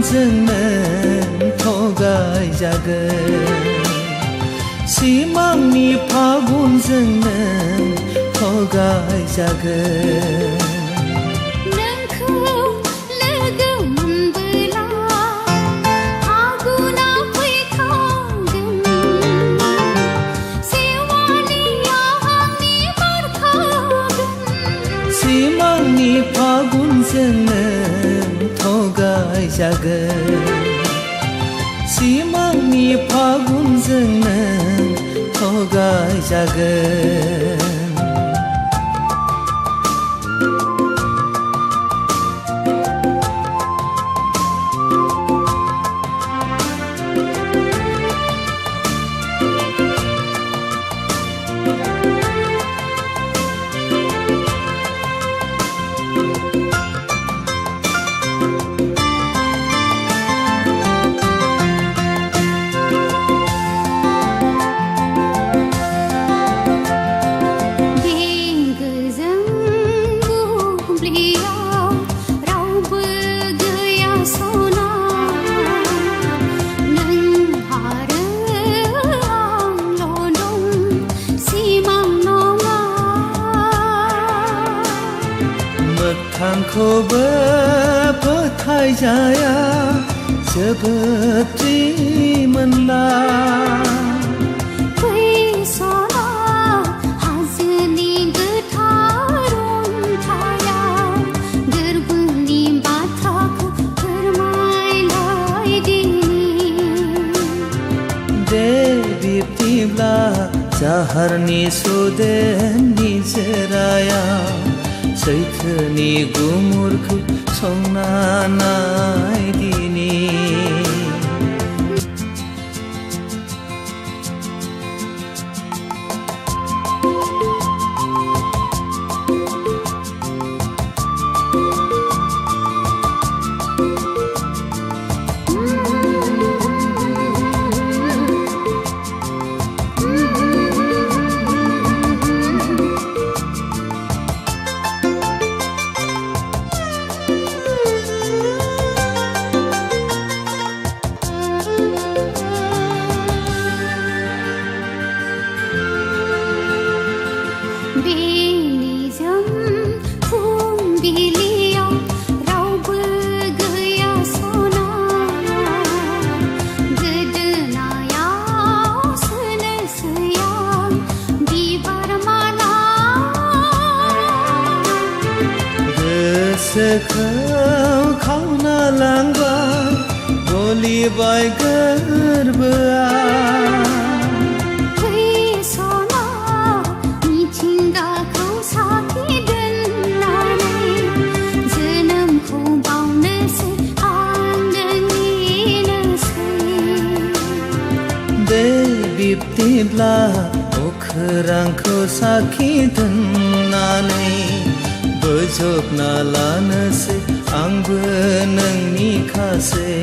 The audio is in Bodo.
जोंनो थगायजागोन सिमांनि फागुनजोंनो थगायजागोन सिमांनि फागुनजोंनो थगायजागोन सिमांनि फागुनजोंनो थगायजागोन मोगथांखौबो फोथायजाया जोबोद रिमोनला फैसला हाजोनि गोथार अन्थाइयाव गोरबोनि बाथ्राखौ फोरमायलाय दिनि दे बिब्दिब्ला जाहारनि सुदेमनि जोरायाव सैथोनि गुमुरखौ संना नायदिनि बेनिजों फुंबिलियाव रावबो गैया सना गोदोनायाव सोनोसै आं बिबार माला गोसोखौ खावना लांबाय गलिबाय गोरबोआ दे बिब्दिब्ला अखोरांखौ साखि दोननानै बोजबना लानोसै आंबो नोंनि खासै